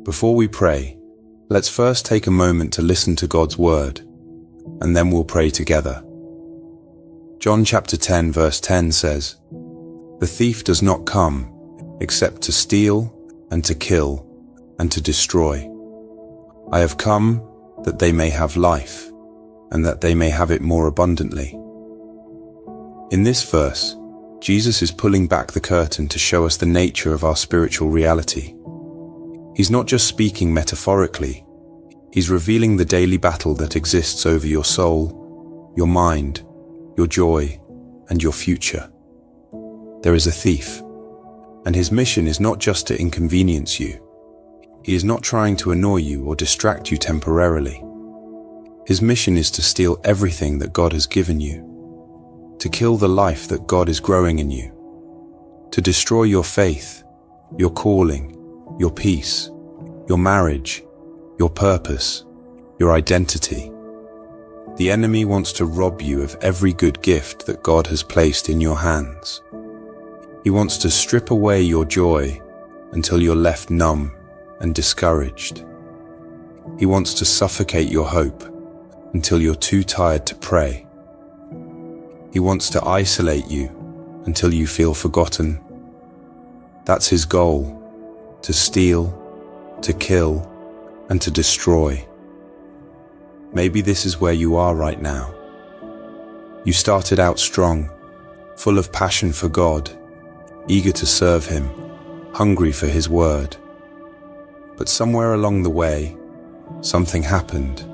Before we pray, let's first take a moment to listen to God's word, and then we'll pray together. John chapter 10 verse 10 says, "The thief does not come except to steal and to kill and to destroy. I have come that they may have life, and that they may have it more abundantly." In this verse, Jesus is pulling back the curtain to show us the nature of our spiritual reality. He's not just speaking metaphorically, he's revealing the daily battle that exists over your soul, your mind, your joy, and your future. There is a thief, and his mission is not just to inconvenience you. He is not trying to annoy you or distract you temporarily. His mission is to steal everything that God has given you, to kill the life that God is growing in you, to destroy your faith, your calling, your peace, your marriage, your purpose, your identity. The enemy wants to rob you of every good gift that God has placed in your hands. He wants to strip away your joy until you're left numb and discouraged. He wants to suffocate your hope until you're too tired to pray. He wants to isolate you until you feel forgotten. That's his goal, to steal, to kill, and to destroy. Maybe this is where you are right now. You started out strong, full of passion for God, eager to serve him, hungry for his word. But somewhere along the way, something happened.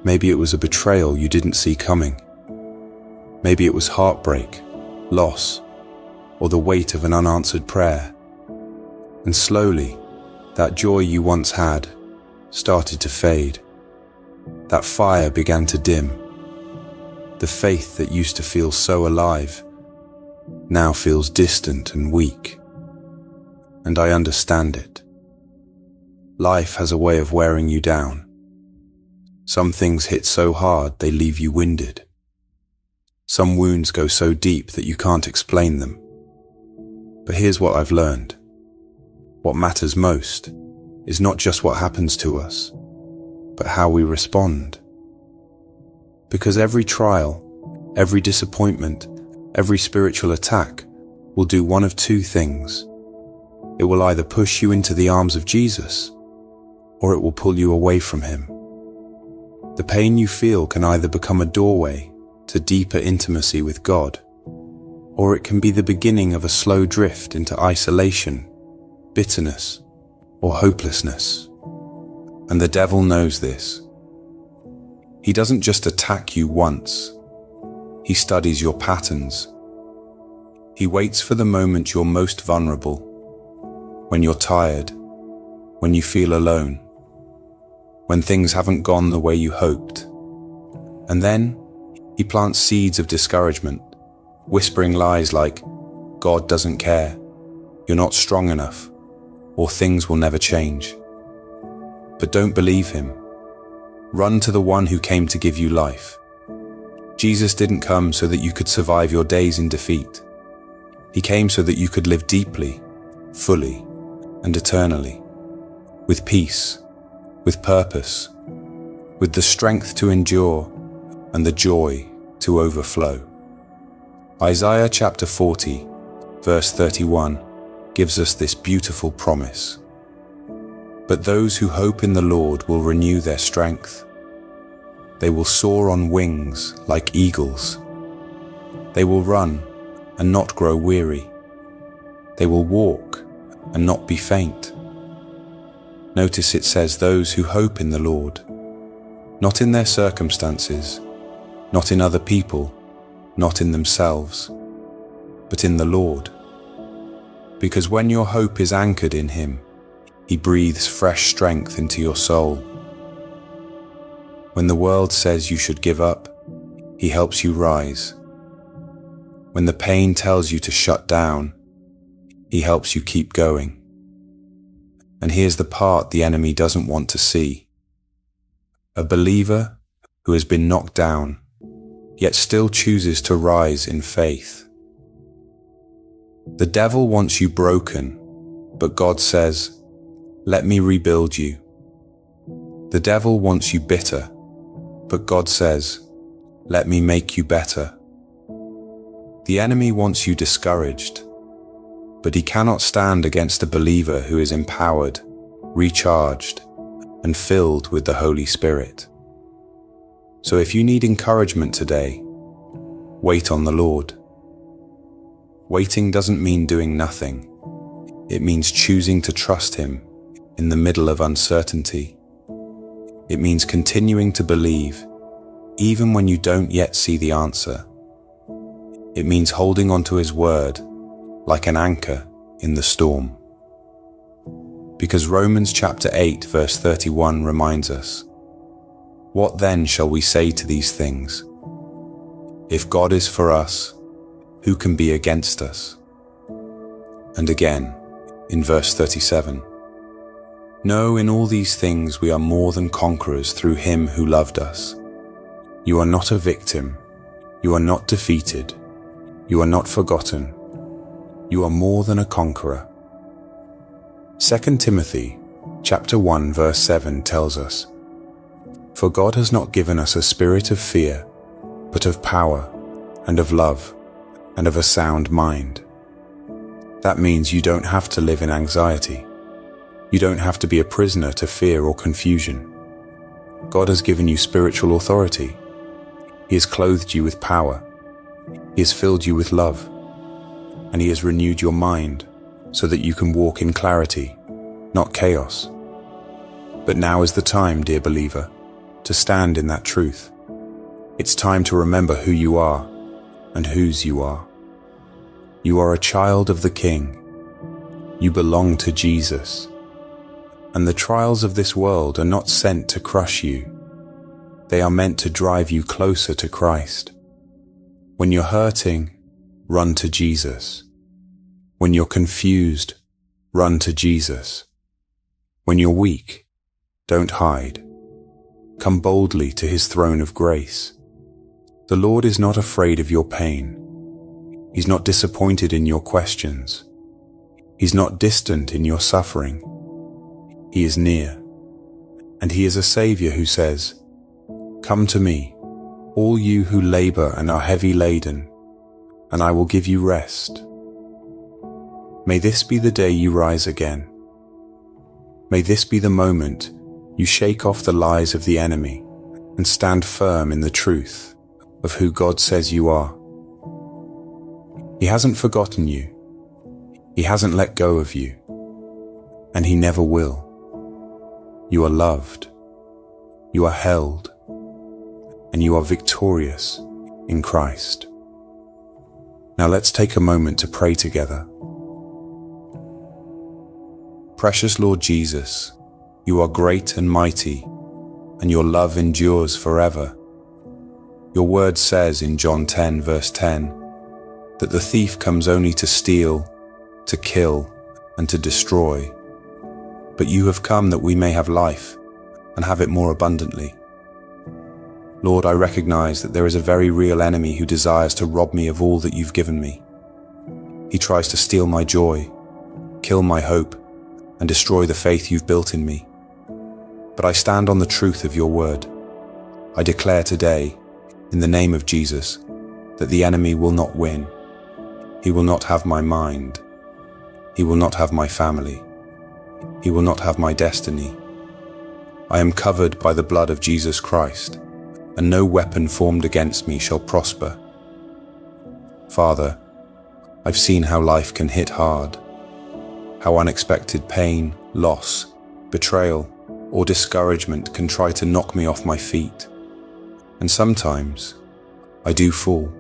Maybe it was a betrayal you didn't see coming. Maybe it was heartbreak, loss, or the weight of an unanswered prayer. And slowly, that joy you once had started to fade. That fire began to dim. The faith that used to feel so alive now feels distant and weak. And I understand it. Life has a way of wearing you down. Some things hit so hard they leave you winded. Some wounds go so deep that you can't explain them. But here's what I've learned. What matters most is not just what happens to us, but how we respond. Because every trial, every disappointment, every spiritual attack will do one of two things. It will either push you into the arms of Jesus, or it will pull you away from him. The pain you feel can either become a doorway to deeper intimacy with God, or it can be the beginning of a slow drift into isolation, bitterness, or hopelessness. And the devil knows this. He doesn't just attack you once. He studies your patterns. He waits for the moment you're most vulnerable, when you're tired, when you feel alone, when things haven't gone the way you hoped. And then he plants seeds of discouragement, whispering lies like, "God doesn't care, you're not strong enough, or things will never change." But don't believe him. Run to the one who came to give you life. Jesus didn't come so that you could survive your days in defeat. He came so that you could live deeply, fully, and eternally, with peace, with purpose, with the strength to endure and the joy to overflow. Isaiah chapter 40, verse 31 gives us this beautiful promise. "But those who hope in the Lord will renew their strength. They will soar on wings like eagles. They will run and not grow weary. They will walk and not be faint." Notice it says those who hope in the Lord, not in their circumstances, not in other people, not in themselves, but in the Lord. Because when your hope is anchored in him, he breathes fresh strength into your soul. When the world says you should give up, he helps you rise. When the pain tells you to shut down, he helps you keep going. And here's the part the enemy doesn't want to see. A believer who has been knocked down, yet still chooses to rise in faith. The devil wants you broken, but God says, Let me rebuild you. The devil wants you bitter, but God says, let me make you better. The enemy wants you discouraged, but he cannot stand against a believer who is empowered, recharged, and filled with the Holy Spirit. So if you need encouragement today, wait on the Lord. Waiting doesn't mean doing nothing. It means choosing to trust Him in the middle of uncertainty. It means continuing to believe, even when you don't yet see the answer. It means holding on to His word like an anchor in the storm. Because Romans chapter 8 verse 31 reminds us, what then shall we say to these things? If God is for us, who can be against us? And again, in verse 37, no, in all these things we are more than conquerors through Him who loved us. You are not a victim. You are not defeated. You are not forgotten. You are more than a conqueror. 2 Timothy chapter 1 verse 7 tells us, for God has not given us a spirit of fear, but of power and of love and of a sound mind. That means you don't have to live in anxiety. You don't have to be a prisoner to fear or confusion. God has given you spiritual authority. He has clothed you with power. He has filled you with love. And He has renewed your mind so that you can walk in clarity, not chaos. But now is the time, dear believer, to stand in that truth. It's time to remember who you are and whose you are. You are a child of the King. You belong to Jesus. And the trials of this world are not sent to crush you. They are meant to drive you closer to Christ. When you're hurting, run to Jesus. When you're confused, run to Jesus. When you're weak, don't hide. Come boldly to His throne of grace. The Lord is not afraid of your pain. He's not disappointed in your questions. He's not distant in your suffering. He is near, and He is a Savior who says, come to me, all you who labor and are heavy laden, and I will give you rest. May this be the day you rise again. May this be the moment you shake off the lies of the enemy and stand firm in the truth of who God says you are. He hasn't forgotten you. He hasn't let go of you, and He never will. You are loved, you are held, and you are victorious in Christ. Now let's take a moment to pray together. Precious Lord Jesus, you are great and mighty, and your love endures forever. Your word says in John 10 verse 10, that the thief comes only to steal, to kill, and to destroy. But you have come that we may have life, and have it more abundantly. Lord, I recognize that there is a very real enemy who desires to rob me of all that you've given me. He tries to steal my joy, kill my hope, and destroy the faith you've built in me. But I stand on the truth of your word. I declare today, in the name of Jesus, that the enemy will not win. He will not have my mind. He will not have my family. He will not have my destiny. I am covered by the blood of Jesus Christ, and no weapon formed against me shall prosper. Father, I've seen how life can hit hard, how unexpected pain, loss, betrayal, or discouragement can try to knock me off my feet. And sometimes I do fall.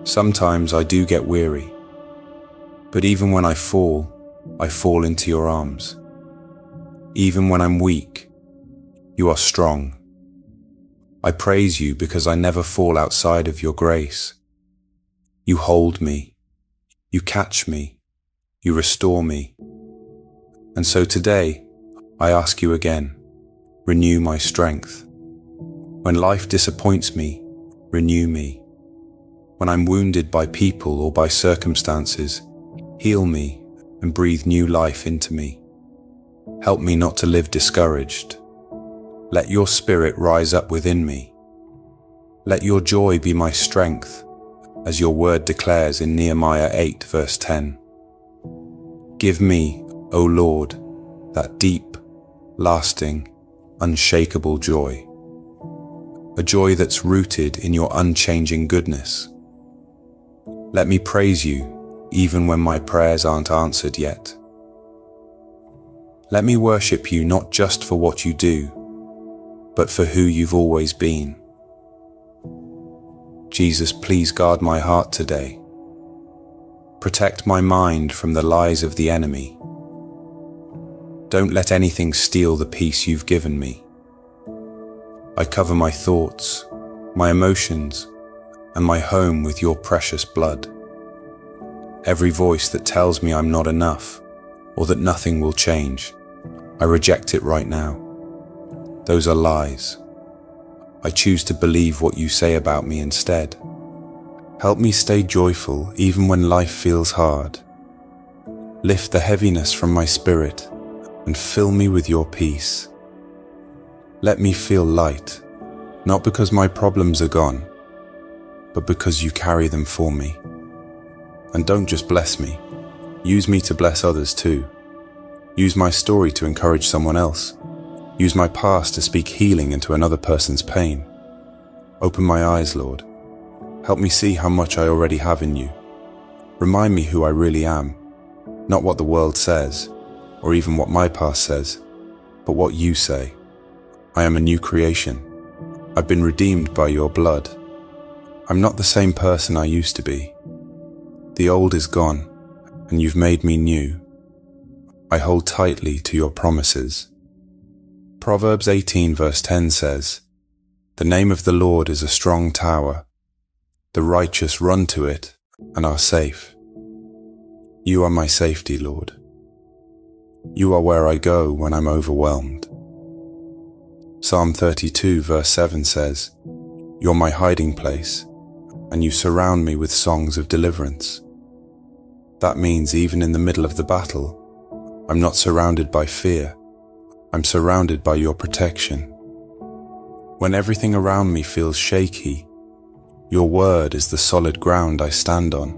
Sometimes I do get weary. But even when I fall into your arms. Even when I'm weak, you are strong. I praise you because I never fall outside of your grace. You hold me, you catch me, you restore me. And so today, I ask you again, renew my strength. When life disappoints me, renew me. When I'm wounded by people or by circumstances, heal me and breathe new life into me. Help me not to live discouraged. Let your spirit rise up within me. Let your joy be my strength, as your word declares in Nehemiah 8 verse 10. Give me, O Lord, that deep, lasting, unshakable joy. A joy that's rooted in your unchanging goodness. Let me praise you even when my prayers aren't answered yet. Let me worship you not just for what you do, but for who you've always been. Jesus, please guard my heart today. Protect my mind from the lies of the enemy. Don't let anything steal the peace you've given me. I cover my thoughts, my emotions, and my home with your precious blood. Every voice that tells me I'm not enough, or that nothing will change, I reject it right now. Those are lies. I choose to believe what you say about me instead. Help me stay joyful even when life feels hard. Lift the heaviness from my spirit and fill me with your peace. Let me feel light, not because my problems are gone, but because you carry them for me. And don't just bless me, use me to bless others too. Use my story to encourage someone else. Use my past to speak healing into another person's pain. Open my eyes, Lord. Help me see how much I already have in you. Remind me who I really am, not what the world says, or even what my past says, but what you say. I am a new creation. I've been redeemed by your blood. I'm not the same person I used to be. The old is gone, and you've made me new. I hold tightly to your promises. Proverbs 18 verse 10 says, "The name of the Lord is a strong tower. The righteous run to it and are safe." You are my safety, Lord. You are where I go when I'm overwhelmed. Psalm 32 verse 7 says, "You're my hiding place, and you surround me with songs of deliverance." That means even in the middle of the battle, I'm not surrounded by fear. I'm surrounded by your protection. When everything around me feels shaky, your word is the solid ground I stand on.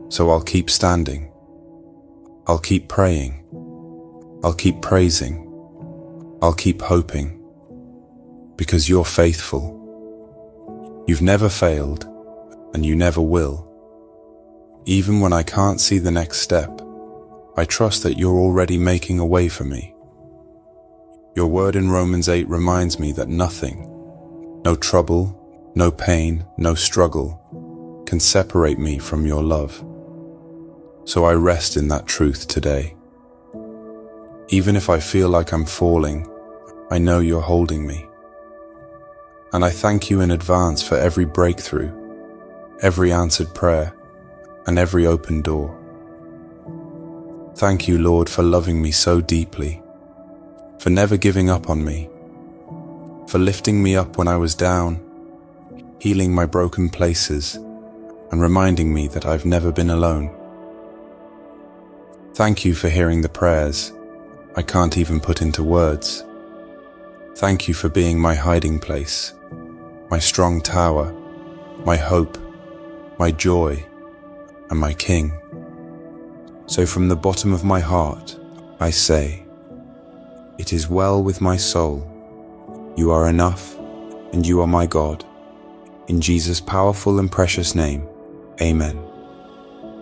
So I'll keep standing. I'll keep praying. I'll keep praising. I'll keep hoping. Because you're faithful. You've never failed, and you never will. Even when I can't see the next step, I trust that you're already making a way for me. Your word in Romans 8 reminds me that nothing, no trouble, no pain, no struggle, can separate me from your love. So I rest in that truth today. Even if I feel like I'm falling, I know you're holding me. And I thank you in advance for every breakthrough, every answered prayer, and every open door. Thank you, Lord, for loving me so deeply, for never giving up on me, for lifting me up when I was down, healing my broken places, and reminding me that I've never been alone. Thank you for hearing the prayers I can't even put into words. Thank you for being my hiding place, my strong tower, my hope, my joy, and my King. So from the bottom of my heart, I say, it is well with my soul. You are enough, and you are my God. In Jesus' powerful and precious name, Amen.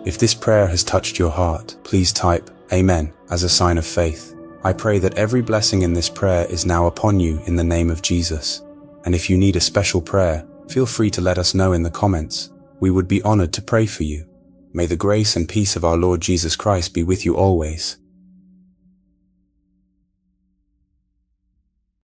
If this prayer has touched your heart, please type Amen as a sign of faith. I pray that every blessing in this prayer is now upon you in the name of Jesus. And if you need a special prayer, feel free to let us know in the comments. We would be honored to pray for you. May the grace and peace of our Lord Jesus Christ be with you always.